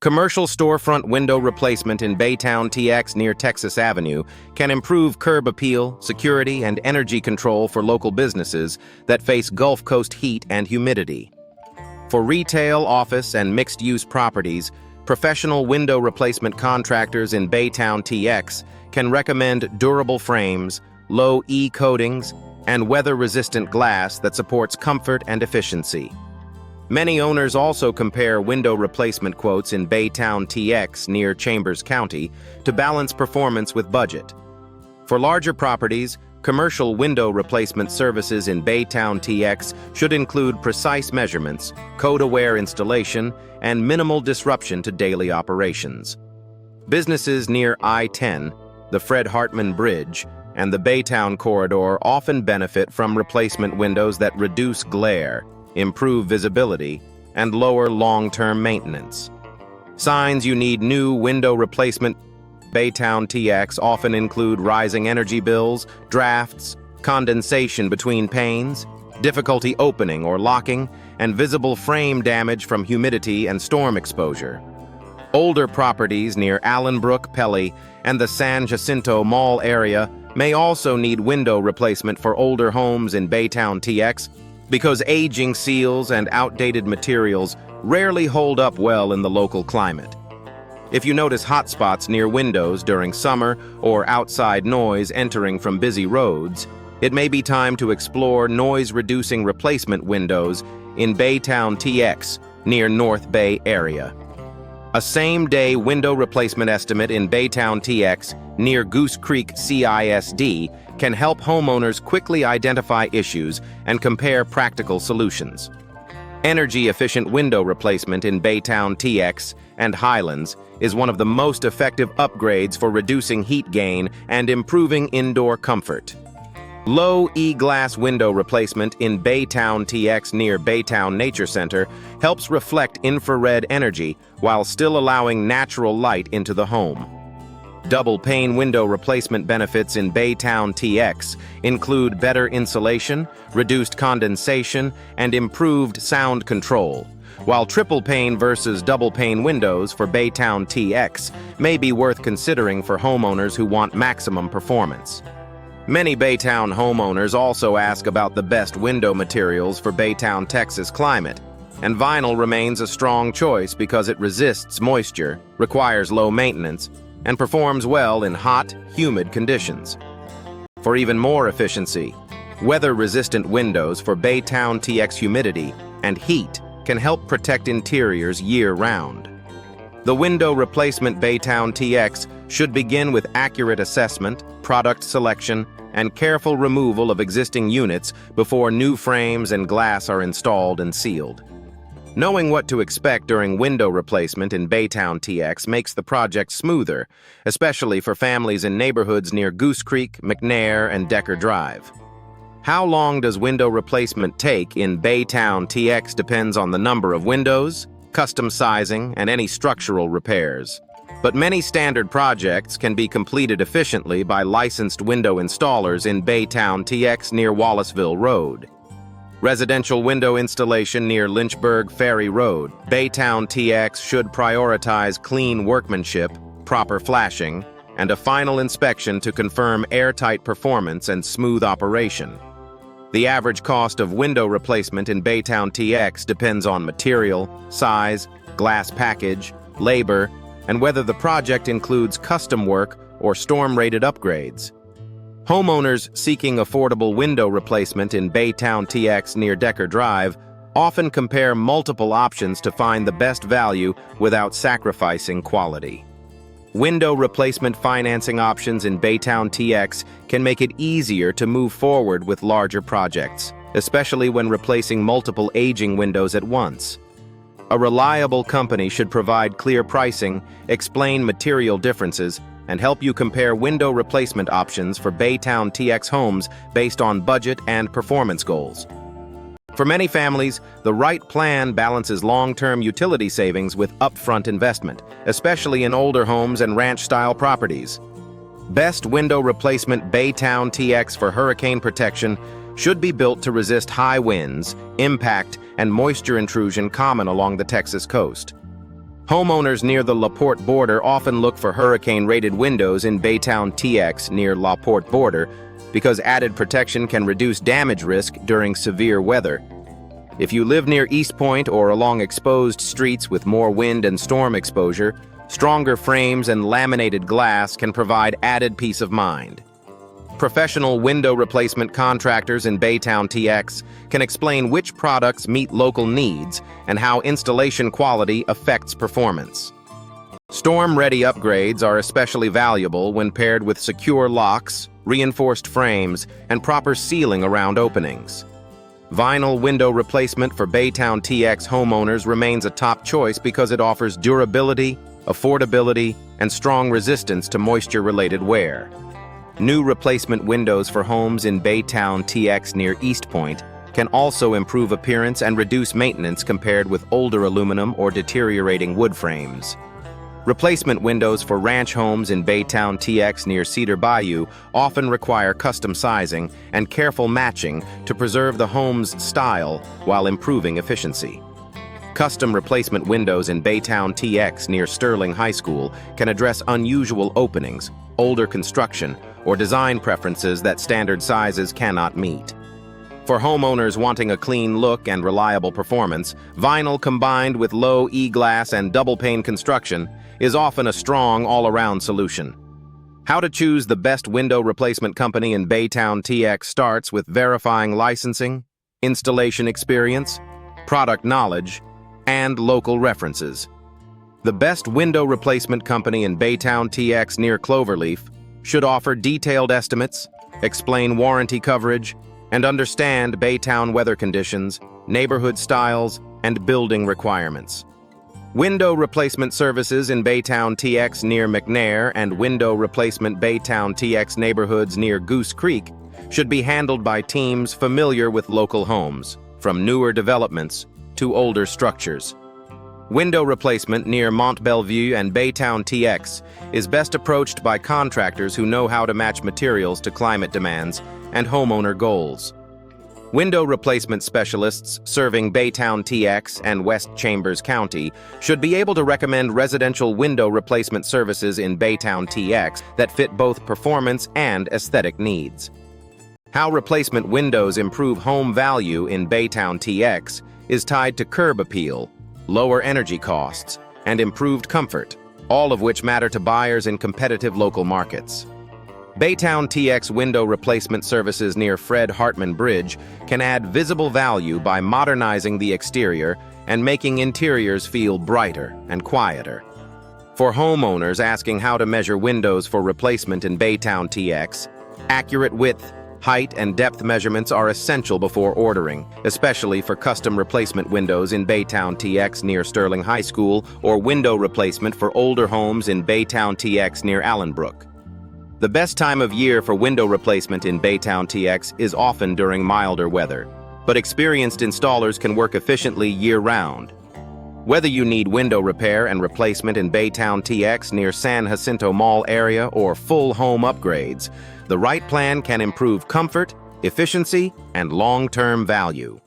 Commercial storefront window replacement in Baytown TX near Texas Avenue can improve curb appeal, security, and energy control for local businesses that face Gulf Coast heat and humidity. For retail, office, and mixed-use properties, professional window replacement contractors in Baytown TX can recommend durable frames, low E coatings, and weather-resistant glass that supports comfort and efficiency. Many owners also compare window replacement quotes in Baytown TX near Chambers County to balance performance with budget. For larger properties, commercial window replacement services in Baytown TX should include precise measurements, code-aware installation, and minimal disruption to daily operations. Businesses near I-10, the Fred Hartman Bridge, and the Baytown Corridor often benefit from replacement windows that reduce glare, improve visibility, and lower long-term maintenance. Signs you need new window replacement Baytown TX often include rising energy bills, drafts, condensation between panes, difficulty opening or locking, and visible frame damage from humidity and storm exposure. Older properties near Allenbrook, Pelly, and the San Jacinto Mall area may also need window replacement for older homes in Baytown TX because aging seals and outdated materials rarely hold up well in the local climate. If you notice hot spots near windows during summer or outside noise entering from busy roads, it may be time to explore noise-reducing replacement windows in Baytown TX near North Bay area. A same-day window replacement estimate in Baytown TX near Goose Creek CISD can help homeowners quickly identify issues and compare practical solutions. Energy-efficient window replacement in Baytown TX and Highlands is one of the most effective upgrades for reducing heat gain and improving indoor comfort. Low E-glass window replacement in Baytown TX near Baytown Nature Center helps reflect infrared energy while still allowing natural light into the home. Double-pane window replacement benefits in Baytown TX include better insulation, reduced condensation, and improved sound control, while triple-pane versus double-pane windows for Baytown TX may be worth considering for homeowners who want maximum performance. Many Baytown homeowners also ask about the best window materials for Baytown, Texas climate, and vinyl remains a strong choice because it resists moisture, requires low maintenance, and performs well in hot, humid conditions. For even more efficiency, weather-resistant windows for Baytown TX humidity and heat can help protect interiors year-round. The window replacement Baytown TX should begin with accurate assessment, product selection, and careful removal of existing units before new frames and glass are installed and sealed. Knowing what to expect during window replacement in Baytown TX makes the project smoother, especially for families in neighborhoods near Goose Creek, McNair, and Decker Drive. How long does window replacement take in Baytown TX depends on the number of windows, custom sizing, and any structural repairs. But many standard projects can be completed efficiently by licensed window installers in Baytown TX near Wallaceville Road. Residential window installation near Lynchburg Ferry Road. Baytown TX should prioritize clean workmanship, proper flashing, and a final inspection to confirm airtight performance and smooth operation. The average cost of window replacement in Baytown TX depends on material, size, glass package, labor, and whether the project includes custom work or storm-rated upgrades. Homeowners seeking affordable window replacement in Baytown TX near Decker Drive often compare multiple options to find the best value without sacrificing quality. Window replacement financing options in Baytown TX can make it easier to move forward with larger projects, especially when replacing multiple aging windows at once. A reliable company should provide clear pricing, explain material differences, and help you compare window replacement options for Baytown TX homes based on budget and performance goals. For many families, the right plan balances long-term utility savings with upfront investment, especially in older homes and ranch-style properties. Best window replacement Baytown TX for hurricane protection should be built to resist high winds, impact, and moisture intrusion common along the Texas coast. Homeowners near the La Porte border often look for hurricane-rated windows in Baytown TX near La Porte border because added protection can reduce damage risk during severe weather. If you live near East Point or along exposed streets with more wind and storm exposure, stronger frames and laminated glass can provide added peace of mind. Professional window replacement contractors in Baytown TX can explain which products meet local needs and how installation quality affects performance. Storm-ready upgrades are especially valuable when paired with secure locks, reinforced frames, and proper sealing around openings. Vinyl window replacement for Baytown TX homeowners remains a top choice because it offers durability, affordability, and strong resistance to moisture-related wear. New replacement windows for homes in Baytown TX near East Point can also improve appearance and reduce maintenance compared with older aluminum or deteriorating wood frames. Replacement windows for ranch homes in Baytown TX near Cedar Bayou often require custom sizing and careful matching to preserve the home's style while improving efficiency. Custom replacement windows in Baytown TX near Sterling High School can address unusual openings, older construction, or design preferences that standard sizes cannot meet. For homeowners wanting a clean look and reliable performance, vinyl combined with low E-glass and double-pane construction is often a strong all-around solution. How to choose the best window replacement company in Baytown TX starts with verifying licensing, installation experience, product knowledge, and local references. The best window replacement company in Baytown TX near Cloverleaf should offer detailed estimates, explain warranty coverage, and understand Baytown weather conditions, neighborhood styles, and building requirements. Window replacement services in Baytown TX near McNair and window replacement Baytown TX neighborhoods near Goose Creek should be handled by teams familiar with local homes, from newer developments to older structures. Window replacement near Mont Bellevue and Baytown TX is best approached by contractors who know how to match materials to climate demands and homeowner goals. Window replacement specialists serving Baytown TX and West Chambers County should be able to recommend residential window replacement services in Baytown TX that fit both performance and aesthetic needs. How replacement windows improve home value in Baytown TX is tied to curb appeal, lower energy costs, and improved comfort, all of which matter to buyers in competitive local markets. Baytown TX window replacement services near Fred Hartman Bridge can add visible value by modernizing the exterior and making interiors feel brighter and quieter. For homeowners asking how to measure windows for replacement in Baytown TX, accurate width, height, and depth measurements are essential before ordering, especially for custom replacement windows in Baytown TX near Sterling High School or window replacement for older homes in Baytown TX near Allenbrook. The best time of year for window replacement in Baytown TX is often during milder weather, but experienced installers can work efficiently year-round. Whether you need window repair and replacement in Baytown TX near San Jacinto Mall area or full home upgrades, the right plan can improve comfort, efficiency, and long-term value.